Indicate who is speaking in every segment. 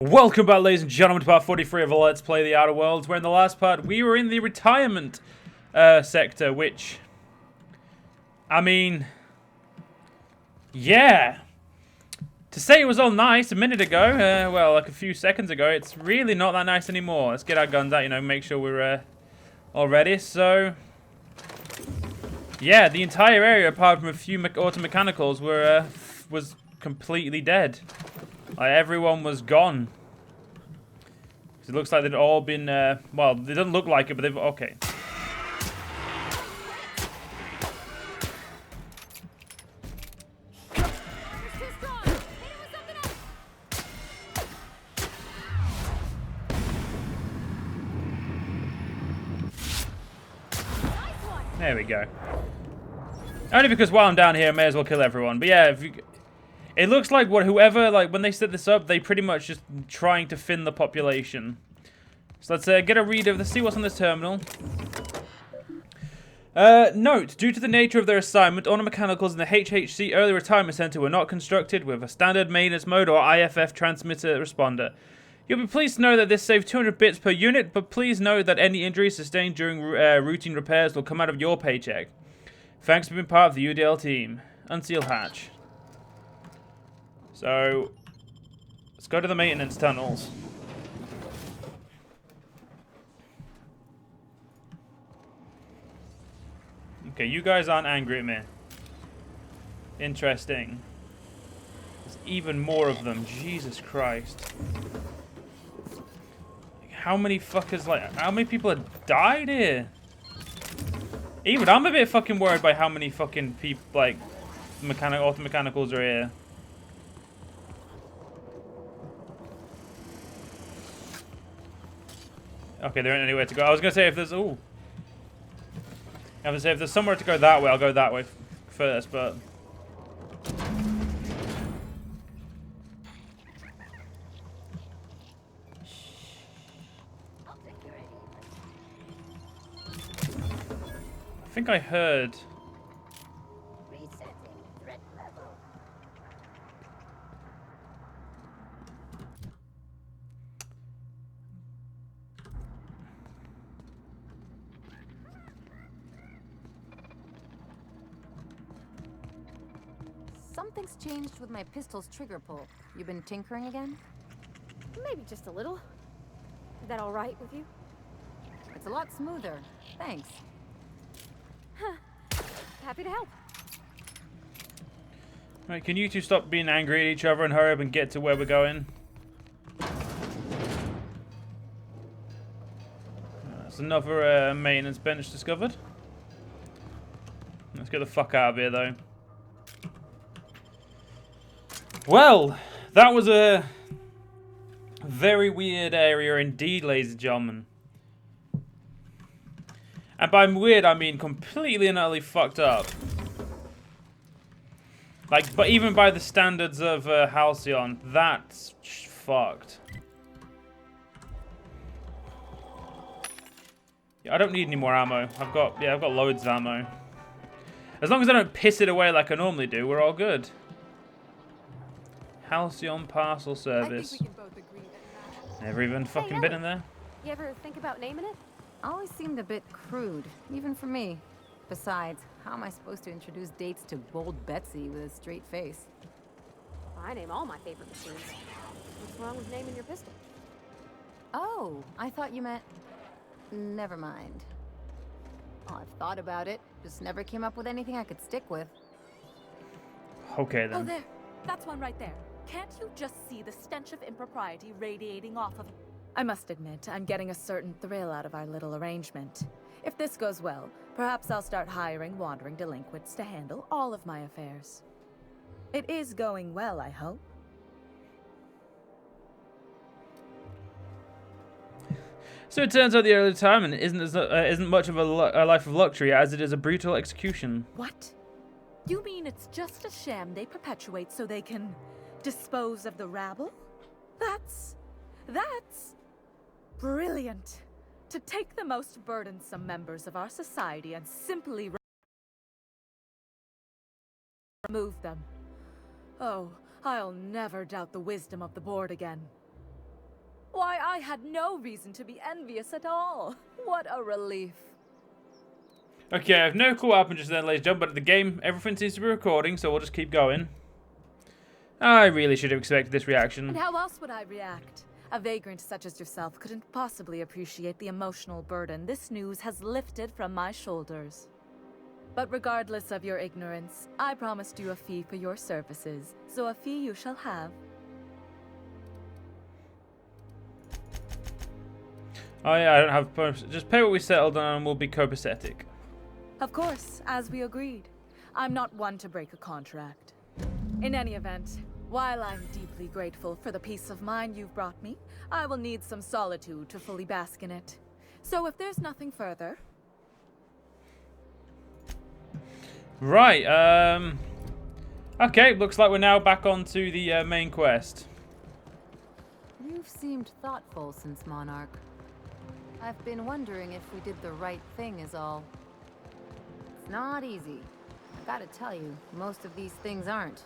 Speaker 1: Welcome back, ladies and gentlemen, to part 43 of Let's Play the Outer Worlds, where in the last part we were in the retirement sector, which, I mean, yeah. To say it was all nice a minute ago, well, like a few seconds ago, it's really not that nice anymore. Let's get our guns out, you know, make sure we're all ready. So, yeah, the entire area, apart from a few auto mechanicals, was completely dead. Like, everyone was gone. It looks like they'd all been, well, they don't look like it, but they've, okay. There we go. Only because while I'm down here, I may as well kill everyone. But yeah, it looks like whoever, like, when they set this up, they pretty much just trying to thin the population. So let's get a read of, let's see what's on this terminal. Note, due to the nature of their assignment, auto mechanicals in the HHC Early Retirement Center were not constructed with a standard maintenance mode or IFF transmitter responder. You'll be pleased to know that this saved 200 bits per unit, but please note that any injuries sustained during routine repairs will come out of your paycheck. Thanks for being part of the UDL team. Unseal hatch. So, let's go to the maintenance tunnels. Okay, you guys aren't angry at me. Interesting. There's even more of them. Jesus Christ. How many fuckers, like, how many people have died here? Even I'm a bit fucking worried by how many fucking people, like, auto mechanicals are here. Okay, there ain't anywhere to go. I was gonna say if there's, ooh. I was gonna say if there's somewhere to go that way, I'll go that way first, but. I think I heard.
Speaker 2: Something's changed with my pistol's trigger pull. You been tinkering again?
Speaker 3: Maybe just a little. Is that all right with you?
Speaker 2: It's a lot smoother. Thanks.
Speaker 3: Huh. Happy to help.
Speaker 1: Right, can you two stop being angry at each other and hurry up and get to where we're going? That's another maintenance bench discovered. Let's get the fuck out of here, though. Well, that was a very weird area indeed, ladies and gentlemen. And by weird, I mean completely and utterly fucked up. Like, but even by the standards of Halcyon, that's fucked. Yeah, I don't need any more ammo. I've got loads of ammo. As long as I don't piss it away like I normally do, we're all good. Halcyon parcel service.
Speaker 3: I think we can both agree that.
Speaker 1: Never even fucking been in there.
Speaker 3: You ever think about naming it?
Speaker 2: Always seemed a bit crude, even for me. Besides, how am I supposed to introduce dates to Bold Betsy with a straight face?
Speaker 3: I name all my favorite machines. What's wrong with naming your pistol?
Speaker 2: Oh, I thought you meant... Never mind. Well, I've thought about it. Just never came up with anything I could stick with.
Speaker 1: Okay, then.
Speaker 4: Oh, there. That's one right there. Can't you just see the stench of impropriety radiating off of it? I must admit, I'm getting a certain thrill out of our little arrangement. If this goes well, perhaps I'll start hiring wandering delinquents to handle all of my affairs. It is going well, I hope.
Speaker 1: So it turns out the early retirement isn't much of a life of luxury as it is a brutal execution.
Speaker 4: What? You mean it's just a sham they perpetuate so they can dispose of the rabble? That's brilliant. To take the most burdensome members of our society and simply remove them. Oh, I'll never doubt the wisdom of the board again. Why, I had no reason to be envious at all. What a relief.
Speaker 1: Okay, I have no clue what happened just then, ladies and gentlemen, but the game, everything seems to be recording, so we'll just keep going. I really should have expected this reaction.
Speaker 4: And how else would I react? A vagrant such as yourself couldn't possibly appreciate the emotional burden this news has lifted from my shoulders. But regardless of your ignorance, I promised you a fee for your services, so a fee you shall have.
Speaker 1: Oh yeah, I don't have... Just pay what we settled on and we'll be copacetic.
Speaker 4: Of course, as we agreed. I'm not one to break a contract. In any event, while I'm deeply grateful for the peace of mind you've brought me, I will need some solitude to fully bask in it. So if there's nothing further...
Speaker 1: Right, okay, looks like we're now back onto the main quest.
Speaker 2: You've seemed thoughtful since Monarch. I've been wondering if we did the right thing is all. It's not easy. I gotta tell you, most of these things aren't.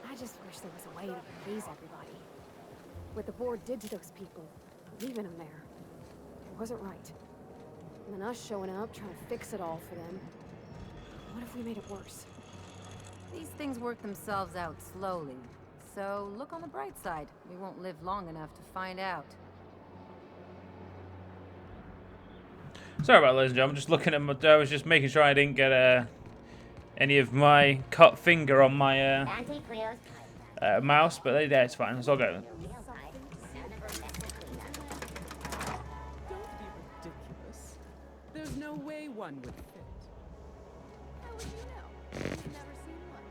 Speaker 3: I just wish there was a way to please everybody. What the board did to those people, leaving them there, it wasn't right. And then us showing up, trying to fix it all for them. What if we made it worse?
Speaker 2: These things work themselves out slowly. So look on the bright side. We won't live long enough to find out.
Speaker 1: Sorry about that, ladies and gentlemen. Just looking at my... I was just making sure I didn't get any of my cut finger on my mouse, but yeah, it's fine. It's all good.
Speaker 5: Don't be ridiculous. There's no way one would fit.
Speaker 3: How would you know? You've never seen one.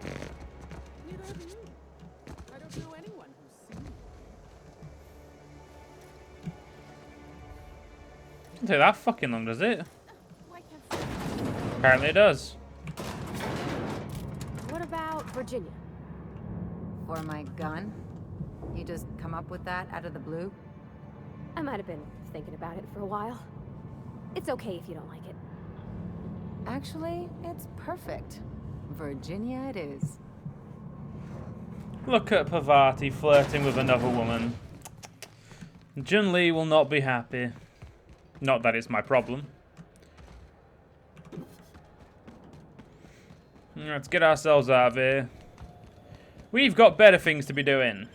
Speaker 5: Neither have you. I don't know anyone who's seen one.
Speaker 1: Doesn't take that fucking long, does it?
Speaker 3: Why can't...
Speaker 1: Apparently it does.
Speaker 3: What about Virginia?
Speaker 2: For my gun? You just come up with that out of the blue?
Speaker 3: I might have been thinking about it for a while. It's okay if you don't like it.
Speaker 2: Actually, it's perfect. Virginia it is.
Speaker 1: Look at Pavati flirting with another woman. Jun-Li will not be happy. Not that it's my problem. Let's get ourselves out of here. We've got better things to be doing.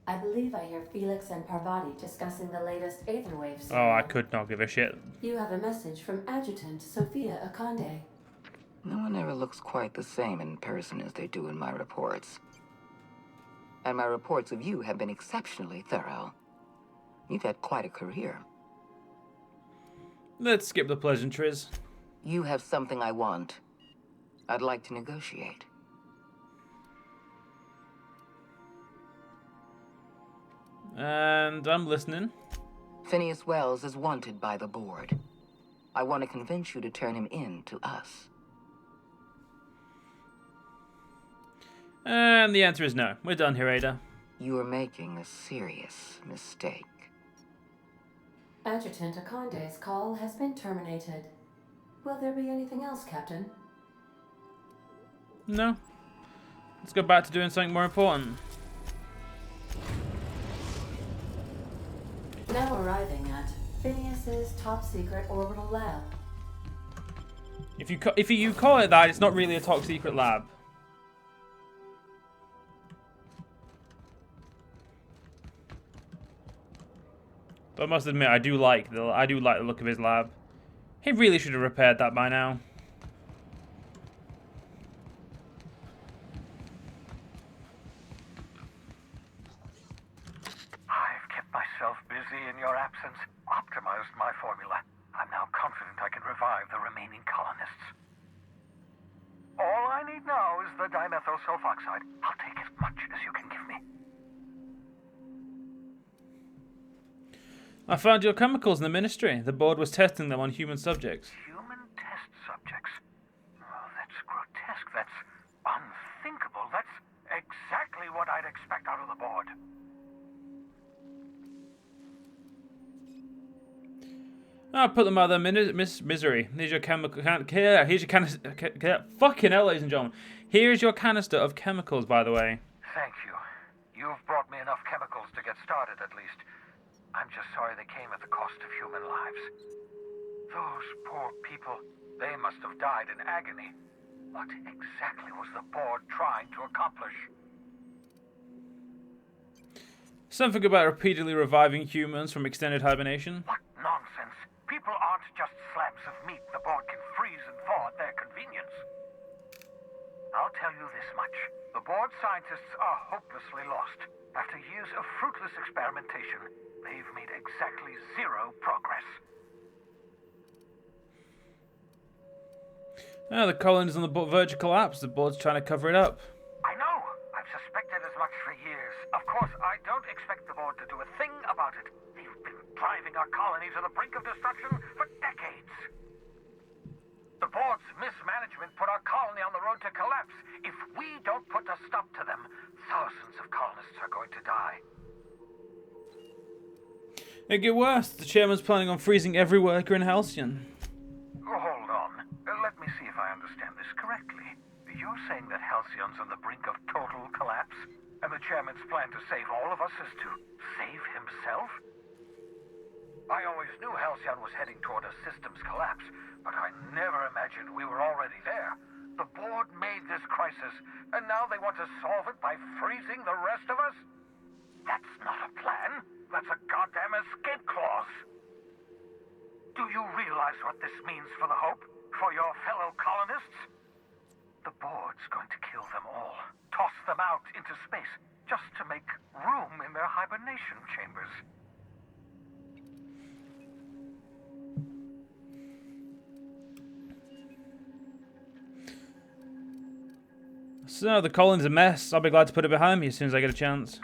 Speaker 6: I believe I hear Felix and Parvati discussing the latest Aetherwave signal.
Speaker 1: Oh, I could not give a shit.
Speaker 6: You have a message from Adjutant Sophia Akande.
Speaker 7: No one ever looks quite the same in person as they do in my reports. And my reports of you have been exceptionally thorough. You've had quite a career.
Speaker 1: Let's skip the pleasantries.
Speaker 7: You have something I want. I'd like to negotiate.
Speaker 1: And I'm listening.
Speaker 7: Phineas Wells is wanted by the board. I want to convince you to turn him in to us.
Speaker 1: And the answer is no. We're done here, Ada.
Speaker 7: You are making a serious mistake.
Speaker 6: Adjutant Akande's call has been terminated. Will there be anything else, Captain?
Speaker 1: No. Let's go back to doing something more important.
Speaker 6: Now arriving at Phineas's top-secret orbital lab.
Speaker 1: If you call it that, it's not really a top secret lab. But I must admit, I do like the look of his lab. He really should have repaired that by now.
Speaker 8: I've kept myself busy in your absence, optimized my formula. I'm now confident I can revive the remaining colonists. All I need now is the dimethyl sulfoxide. I'll take as much as you can give me.
Speaker 1: I found your chemicals in the ministry. The board was testing them on human subjects.
Speaker 8: Human test subjects? Oh, that's grotesque. That's unthinkable. That's exactly what I'd expect out of the board.
Speaker 1: I'll put them out of their misery. Here's your chemical. Here's your fucking hell, ladies and gentlemen. Here is your canister of chemicals, by the way.
Speaker 8: Thank you. You've brought me enough chemicals to get started, at least. I'm just sorry they came at the cost of human lives. Those poor people, they must have died in agony. What exactly was the board trying to accomplish?
Speaker 1: Something about repeatedly reviving humans from extended hibernation.
Speaker 8: What nonsense! People aren't just slabs of meat the board can freeze and thaw at their convenience. I'll tell you this much. The board scientists are hopelessly lost. After years of fruitless experimentation, they've made exactly zero progress.
Speaker 1: Oh, the colony's on the verge of collapse. The board's trying to cover it up.
Speaker 8: I know! I've suspected as much for years. Of course, I don't expect the board to do a thing about it. They've been driving our colony to the brink of destruction for decades. The board's mismanagement put our colony on the road to collapse. If we don't put a stop to them, thousands of colonists are going to die.
Speaker 1: It'd get worse. The chairman's planning on freezing every worker in Halcyon.
Speaker 8: Hold on. Let me see if I understand this correctly. You're saying that Halcyon's on the brink of total collapse, and the chairman's plan to save all of us is to save himself? I always knew Halcyon was heading toward a systems collapse, but I never imagined we were already there. The board made this crisis, and now they want to solve it by freezing the rest of us? That's not a plan. That's a goddamn escape clause. Do you realize what this means for the Hope? For your fellow colonists? The board's going to kill them all. Toss them out into space, just to make room in their hibernation chambers.
Speaker 1: So, the colony's a mess. I'll be glad to put it behind me as soon as I get a chance.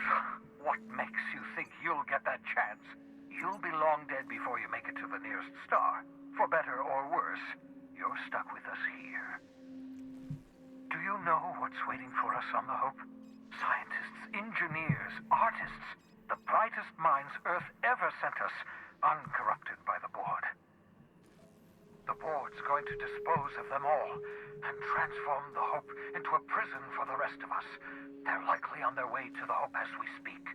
Speaker 8: What makes you think you'll get that chance? You'll be long dead before you make it to the nearest star. For better or worse, you're stuck with us here. Do you know what's waiting for us on the Hope? Scientists, engineers, artists, the brightest minds Earth ever sent us, uncorrupted by the board. The board's going to dispose of them all and transform the Hope into a prison for the rest of us. They're likely on their way to the Hope as we speak.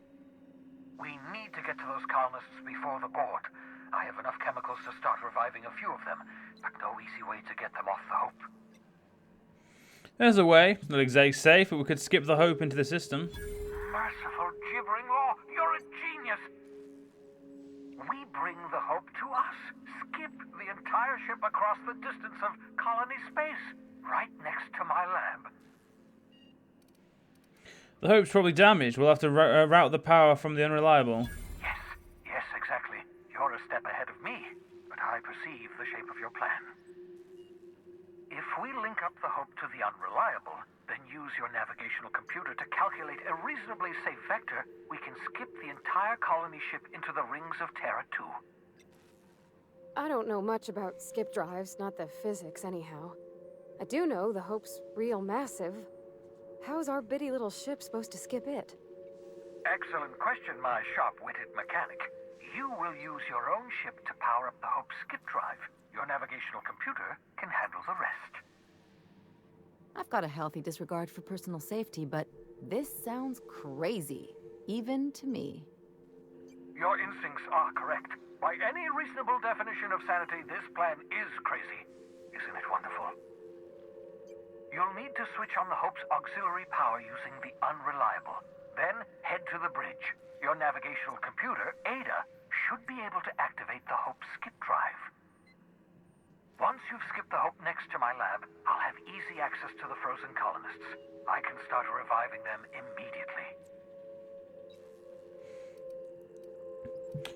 Speaker 8: We need to get to those colonists before the board. I have enough chemicals to start reviving a few of them, but no easy way to get them off the Hope.
Speaker 1: There's a way. Not exactly safe, but we could skip the Hope into the system.
Speaker 8: Merciful gibbering law, you're a genius! We bring the Hope to us. Skip the entire ship across the distance of colony space, right next to my lab.
Speaker 1: The Hope's probably damaged. We'll have to route the power from the Unreliable.
Speaker 8: Yes, exactly. You're a step ahead of me, but I perceive the shape of your plan. If we link up the Hope to the Unreliable, then use your navigational computer to calculate a reasonably safe vector, we can skip the entire colony ship into the rings of Terra 2.
Speaker 3: I don't know much about skip drives, not the physics anyhow. I do know the Hope's real massive. How's our bitty little ship supposed to skip it?
Speaker 8: Excellent question, my sharp-witted mechanic. You will use your own ship to power up the Hope's skip drive. Your navigational computer can handle the rest.
Speaker 2: I've got a healthy disregard for personal safety, but this sounds crazy, even to me.
Speaker 8: Your instincts are correct. By any reasonable definition of sanity, this plan is crazy. Isn't it wonderful? You'll need to switch on the Hope's auxiliary power using the Unreliable. Then head to the bridge. Your navigational computer, Ada, should be able to activate the Hope's skip drive. Once you've skipped the Hope next to my lab, I'll have easy access to the frozen colonists. I can start reviving them immediately.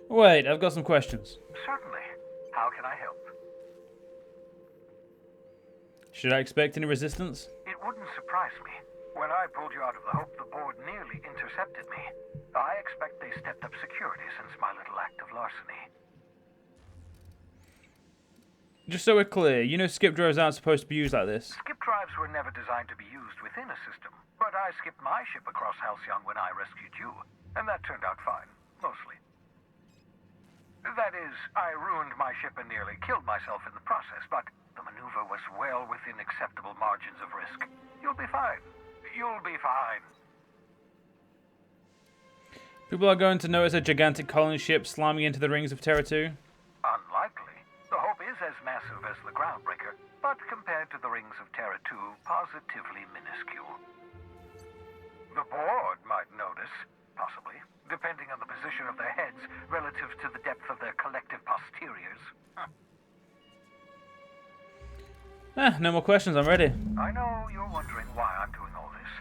Speaker 1: Wait, I've got some questions.
Speaker 8: Certainly. How can I help?
Speaker 1: Should I expect any resistance?
Speaker 8: It wouldn't surprise me. When I pulled you out of the Hope, the board nearly intercepted me. I expect they stepped up security since my little act of larceny.
Speaker 1: Just so we're clear, you know skip drives aren't supposed to be used like this.
Speaker 8: Skip drives were never designed to be used within a system, but I skipped my ship across Halcyon when I rescued you, and that turned out fine, mostly. That is, I ruined my ship and nearly killed myself in the process, but the maneuver was well within acceptable acceptable margins of risk. You'll be fine. You'll be fine.
Speaker 1: People are going to notice a gigantic colony ship slamming into the rings of Terra 2.
Speaker 8: Unlikely. The Hope is as massive as the Groundbreaker, but compared to the rings of Terra 2, positively minuscule. The board might notice, possibly, depending on the position of their heads relative to the depth of their collective posteriors.
Speaker 1: No more questions, I'm ready.
Speaker 8: I know you're wondering why I'm doing all this.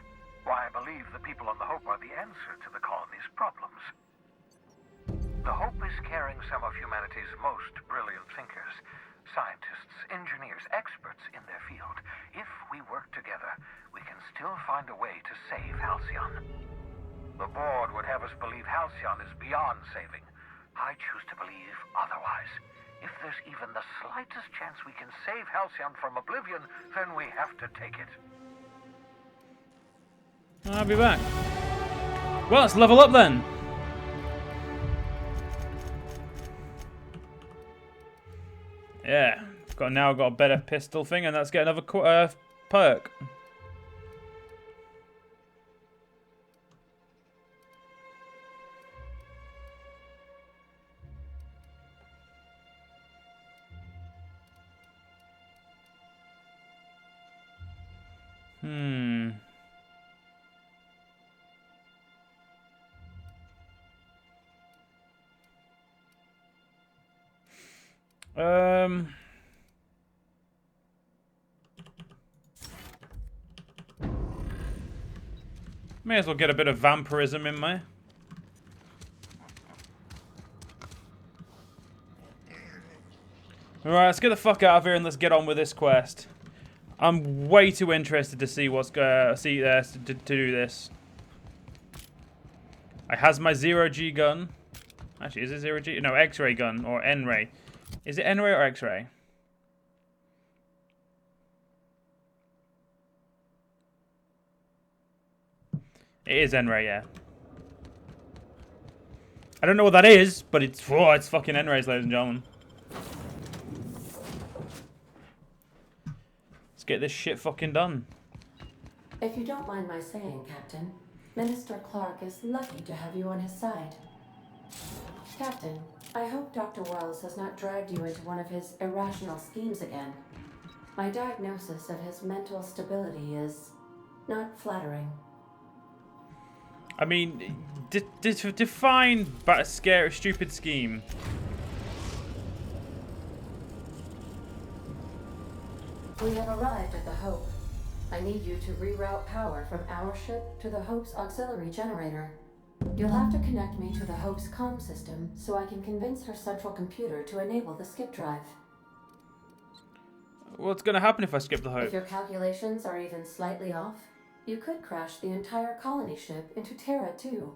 Speaker 8: Why I believe the people on the Hope are the answer to the colony's problems. The Hope is carrying some of humanity's most brilliant thinkers, scientists, engineers, experts in their field. If we work together, we can still find a way to save Halcyon. The board would have us believe Halcyon is beyond saving. I choose to believe otherwise. If there's even the slightest chance we can save Halcyon from oblivion, then we have to take it.
Speaker 1: I'll be back. Well, let's level up then. Yeah, now got a better pistol thing, and let's get another perk. May as well get a bit of vampirism in me. Alright, let's get the fuck out of here and let's get on with this quest. I'm way too interested to see what's to do this. I has my 0G gun. Actually, is it 0G? No, X-ray gun or N-ray. Is it N-ray or X-ray? It is N-ray, yeah. I don't know what that is, but it's fucking N-rays, ladies and gentlemen. Let's get this shit fucking done.
Speaker 6: If you don't mind my saying, Captain, Minister Clark is lucky to have you on his side. Captain, I hope Dr. Wells has not dragged you into one of his irrational schemes again. My diagnosis of his mental stability is not flattering.
Speaker 1: I mean, define scary, stupid scheme.
Speaker 6: We have arrived at the Hope. I need you to reroute power from our ship to the Hope's auxiliary generator. You'll have to connect me to the Hope's comm system so I can convince her central computer to enable the skip drive.
Speaker 1: What's going to happen if I skip the Hope?
Speaker 6: If your calculations are even slightly off, you could crash the entire colony ship into Terra 2.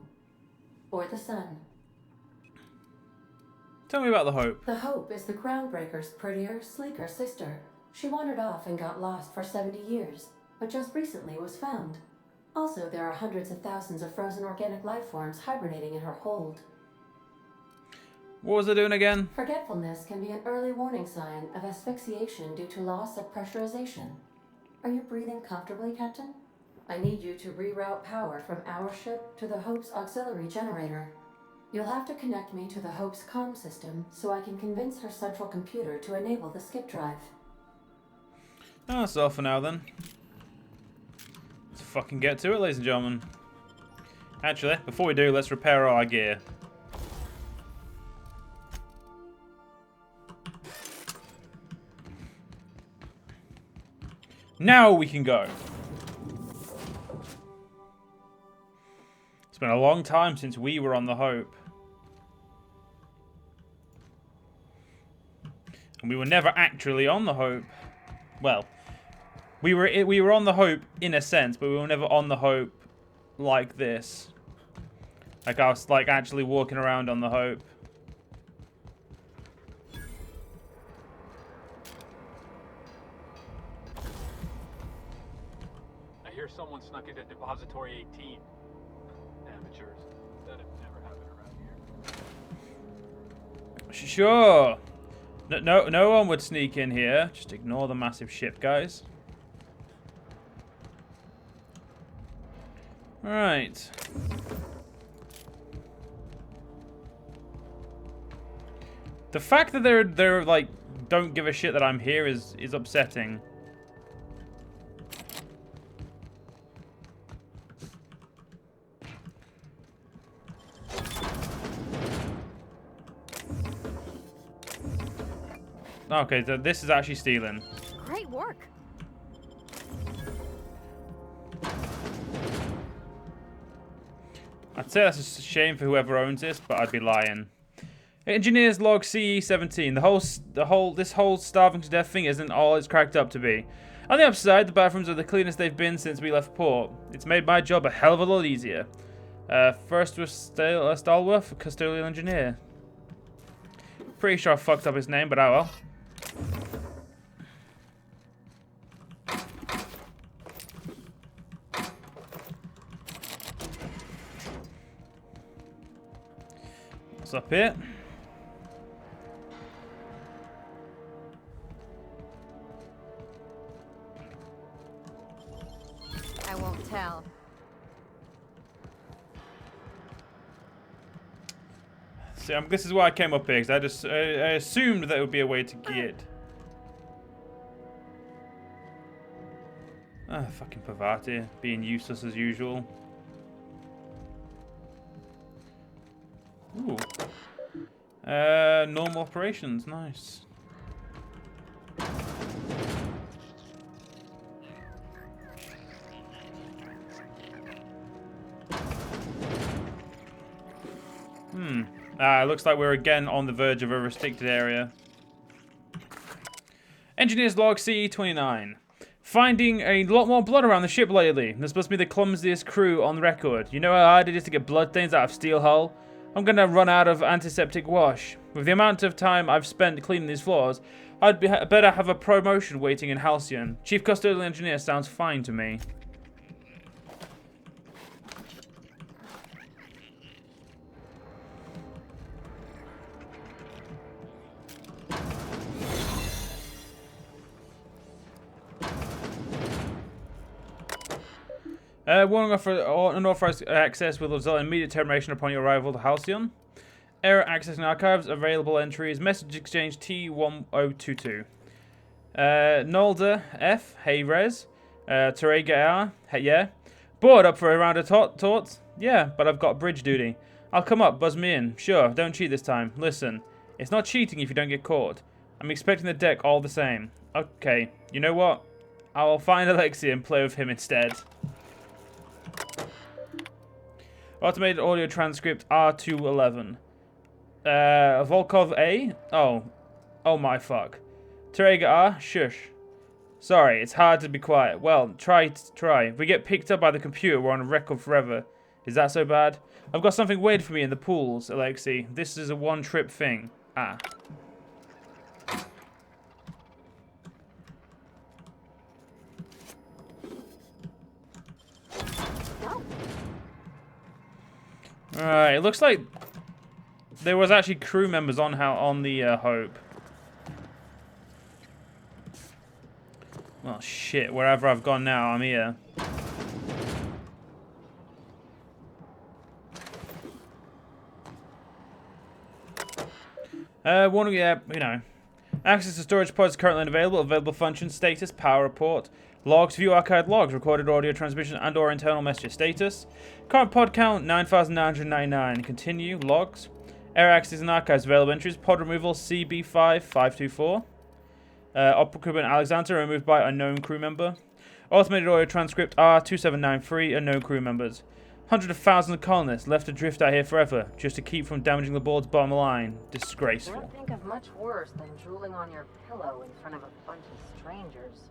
Speaker 6: Or the Sun.
Speaker 1: Tell me about the Hope.
Speaker 6: The Hope is the Groundbreaker's prettier, sleeker sister. She wandered off and got lost for 70 years, but just recently was found. Also, there are hundreds of thousands of frozen organic life forms hibernating in her hold.
Speaker 1: What was I doing again?
Speaker 6: Forgetfulness can be an early warning sign of asphyxiation due to loss of pressurization. Are you breathing comfortably, Captain? I need you to reroute power from our ship to the Hope's auxiliary generator. You'll have to connect me to the Hope's comm system so I can convince her central computer to enable the skip drive.
Speaker 1: Oh, that's all for now then. Let's fucking get to it, ladies and gentlemen. Actually, before we do, let's repair our gear. Now we can go. It's been a long time since we were on the Hope. And we were never actually on the Hope. Well, we were on the Hope in a sense, but we were never on the Hope like this. Like I was like actually walking around on the Hope.
Speaker 9: I hear someone snuck into Depository 18. Amateurs. That'd never happen around here.
Speaker 1: Sure. No one would sneak in here. Just ignore the massive ship, guys. Alright. The fact that they're like don't give a shit that I'm here is upsetting. Okay, so this is actually stealing.
Speaker 3: Great work.
Speaker 1: I'd say that's a shame for whoever owns this, but I'd be lying. Engineers log CE17. This whole starving to death thing isn't all it's cracked up to be. On the upside, the bathrooms are the cleanest they've been since we left port. It's made my job a hell of a lot easier. First was Stallworth, custodial engineer. Pretty sure I fucked up his name, but oh well. What's up here?
Speaker 2: I won't tell.
Speaker 1: See, this is why I came up here, because I assumed that it would be a way to get. Ah, fucking Pavati, being useless as usual. Ooh. Normal operations, nice. Looks like we're again on the verge of a restricted area. Engineers log CE29. Finding a lot more blood around the ship lately. This must be the clumsiest crew on the record. You know how hard it is to get blood stains out of steel hull? I'm gonna run out of antiseptic wash. With the amount of time I've spent cleaning these floors, I'd better have a promotion waiting in Halcyon. Chief Custodial Engineer sounds fine to me. Warning of unauthorized access will result in immediate termination upon your arrival to Halcyon. Error accessing archives, available entries, message exchange T1022. Nolda F, hey Rez. Terega R, yeah. Bored up for a round of torts? Yeah, but I've got bridge duty. I'll come up, buzz me in. Sure, don't cheat this time. Listen, it's not cheating if you don't get caught. I'm expecting the deck all the same. Okay, you know what? I'll find Alexei and play with him instead. Automated audio transcript R211. Volkov A? Oh my fuck. Terega R? Shush. Sorry, it's hard to be quiet. Well, try. If we get picked up by the computer, we're on record forever. Is that so bad? I've got something waiting for me in the pools, Alexei. This is a one-trip thing. Ah. Alright, it looks like there was actually crew members on the Hope. Oh shit, wherever I've gone now, I'm here. Warning, yeah, you know. Access to storage pods currently unavailable. Available function status, power report. Logs, view archived logs, recorded audio transmission and or internal message status. Current pod count, 9,999. Continue, logs. Error access and archives, available entries. Pod removal, CB5524. Op equipment Alexander, removed by unknown crew member. Automated audio transcript R2793, unknown crew members. Hundreds of thousands of colonists left adrift out here forever, just to keep from damaging the board's bottom line. Disgraceful.
Speaker 6: Can't think of much worse than drooling on your pillow in front of a bunch of strangers.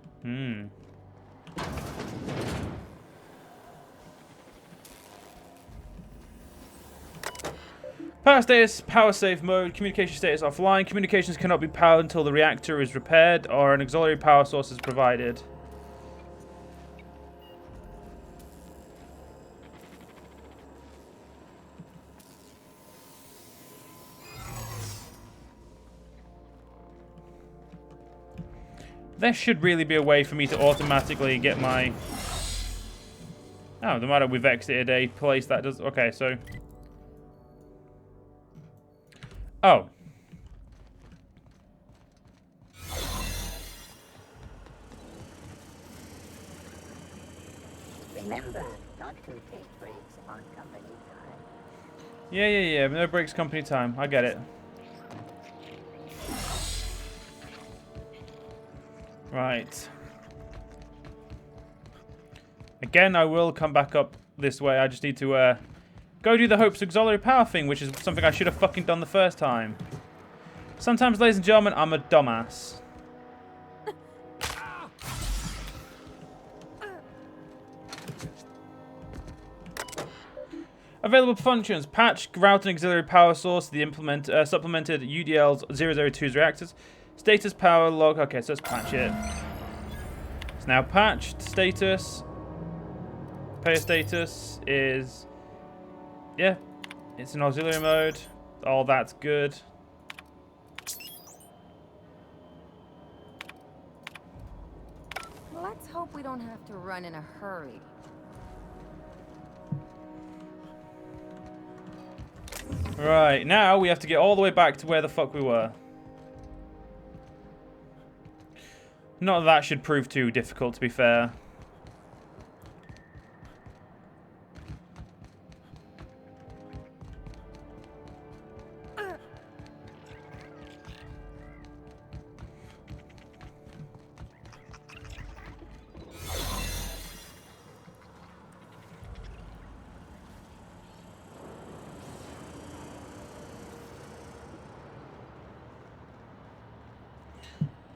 Speaker 1: Power status, power save mode, communication status offline. Communications cannot be powered until the reactor is repaired or an auxiliary power source is provided. There should really be a way for me to automatically get my... Oh, the matter we've exited a place that does... Okay, so... Oh.
Speaker 10: Remember, not to take breaks on company time.
Speaker 1: Yeah. No breaks, company time. I get it. Right. Again, I will come back up this way. I just need to go do the Hope's auxiliary power thing, which is something I should have fucking done the first time. Sometimes, ladies and gentlemen, I'm a dumbass. Available functions: patch, route, and auxiliary power source. The supplemented UDL's 002's reactors. Status power log. Okay, so let's patch it. It's now patched. Status. Player status is... Yeah, it's in auxiliary mode. All that's good.
Speaker 2: Let's hope we don't have to run in a hurry.
Speaker 1: Right, now we have to get all the way back to where the fuck we were. Not that that should prove too difficult, to be fair.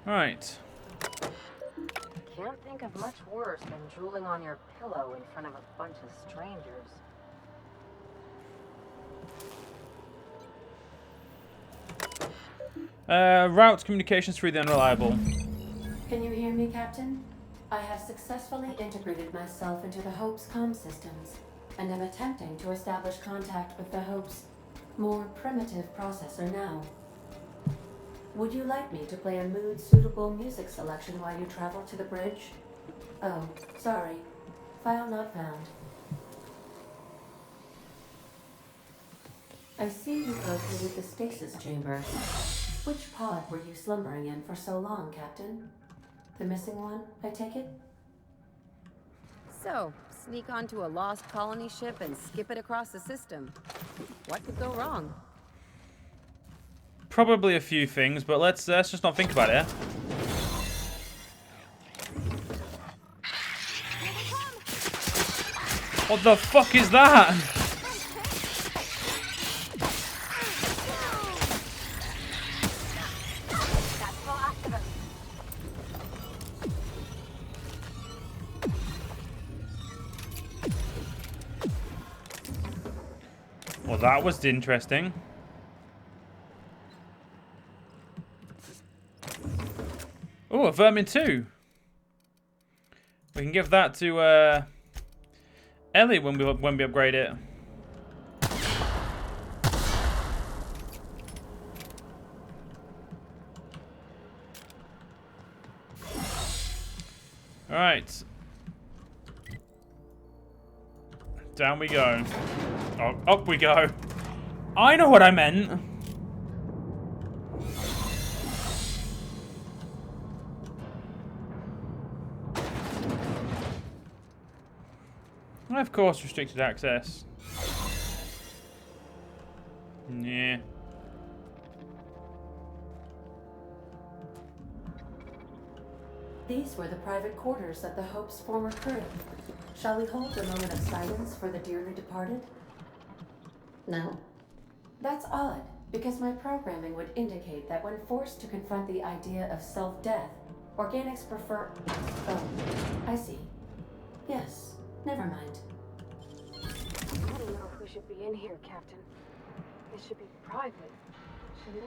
Speaker 1: Right.
Speaker 6: Can't think of much worse than drooling on your pillow in front of a bunch of strangers.
Speaker 1: Route communications through the unreliable.
Speaker 6: Can you hear me, Captain? I have successfully integrated myself into the Hope's comm systems, and am attempting to establish contact with the Hope's more primitive processor now. Would you like me to play a mood-suitable music selection while you travel to the bridge? Oh, sorry. File not found. I see you located the stasis chamber. Which pod were you slumbering in for so long, Captain? The missing one, I take it?
Speaker 2: So, sneak onto a lost colony ship and skip it across the system. What could go wrong?
Speaker 1: Probably a few things, but let's just not think about it. What the fuck is that? Well, that was interesting. Oh, a vermin 2. We can give that to Ellie when we upgrade it. All right. Down we go. Oh, up we go. I know what I meant. Of course, restricted access. Yeah.
Speaker 6: These were the private quarters of the Hope's former crew. Shall we hold a moment of silence for the dearly departed? No. That's odd, because my programming would indicate that when forced to confront the idea of self-death, organics prefer... Oh, I see. Yes, never mind.
Speaker 3: I don't know if we should be in here, Captain. It should be private, shouldn't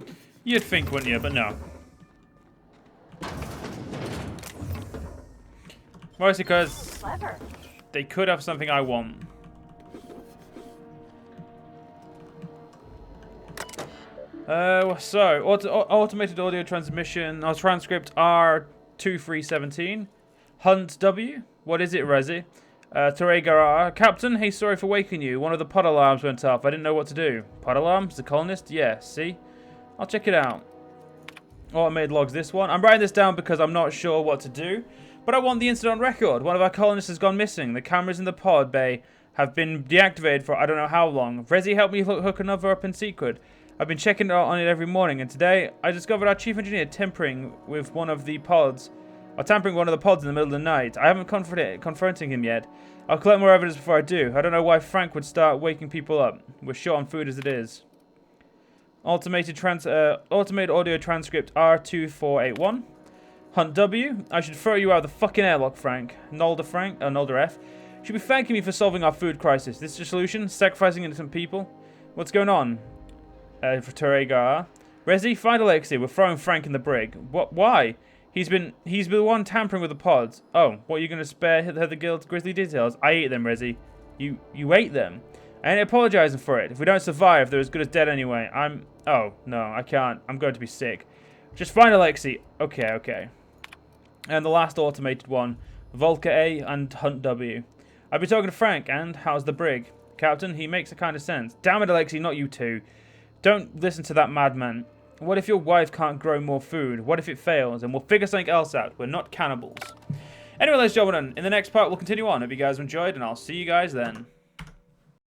Speaker 3: it?
Speaker 1: You'd think, wouldn't you? But no. Mostly because they could have something I want. So, automated audio transmission, our transcript R2317. Hunt W. What is it, Resi? Torregar. Captain, hey, sorry for waking you. One of the pod alarms went off. I didn't know what to do. Pod alarms? The colonist? Yeah, see? I'll check it out. Automated logs this one. I'm writing this down because I'm not sure what to do. But I want the incident on record. One of our colonists has gone missing. The cameras in the pod bay have been deactivated for I don't know how long. Resi helped me hook another up in secret. I've been checking on it every morning, and today I discovered our chief engineer tampering with one of the pods in the middle of the night. I haven't confronting him yet. I'll collect more evidence before I do. I don't know why Frank would start waking people up. We're short on food as it is. Automated audio transcript R2481. Hunt W. I should throw you out of the fucking airlock, Frank. Nolder F. Should be thanking me for solving our food crisis. This is the solution? Sacrificing innocent people? What's going on? For Torregar. Resi, find Alexei. We're throwing Frank in the brig. What? Why? He's been the one tampering with the pods. Oh, what, are you going to spare her the guild's grisly details? I ate them, Resi. You ate them? I ain't apologizing for it. If we don't survive, they're as good as dead anyway. Oh, no, I can't. I'm going to be sick. Just find Alexei. Okay. And the last automated one. Volker A and Hunt W. I've been talking to Frank, and how's the brig? Captain, he makes a kind of sense. Damn it, Alexei, not you two. Don't listen to that madman. What if your wife can't grow more food? What if it fails? And we'll figure something else out. We're not cannibals. Anyway, ladies and gentlemen, in the next part, we'll continue on. Hope you guys enjoyed, and I'll see you guys then.